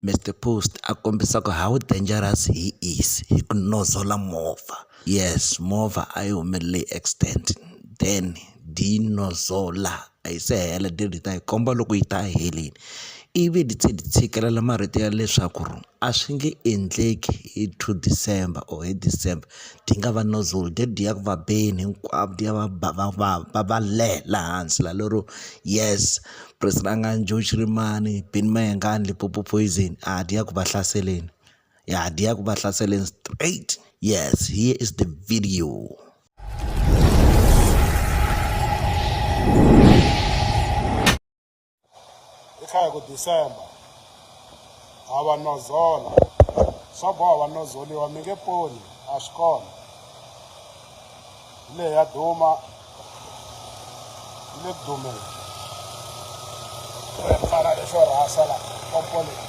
Mr. Post a kombisa ku how dangerous he is hi ku nozola movha. Yes, movha a yi humelele extent then di nozola a yi se hela di ta yi komba loko yi ta helini ivi di tshikelela marito ya leswaku a swi nge endleki hi 2 December or hi December di nga va nozoli di ya ku va beni hinkwavo di ya va lela hansi la lero yes president a nga George Rimani Pini Mayengani Limpopo Poison a di ya ku va hlaseleni ya di ya ku va hlaseleni straight. Yes, here is the video. Ekhaya ku December ava nozola swaboha va nozoliwa mi nge Poni a swi kona leyi ya duma yi le ku dumeni fara lexo rhasa la komponi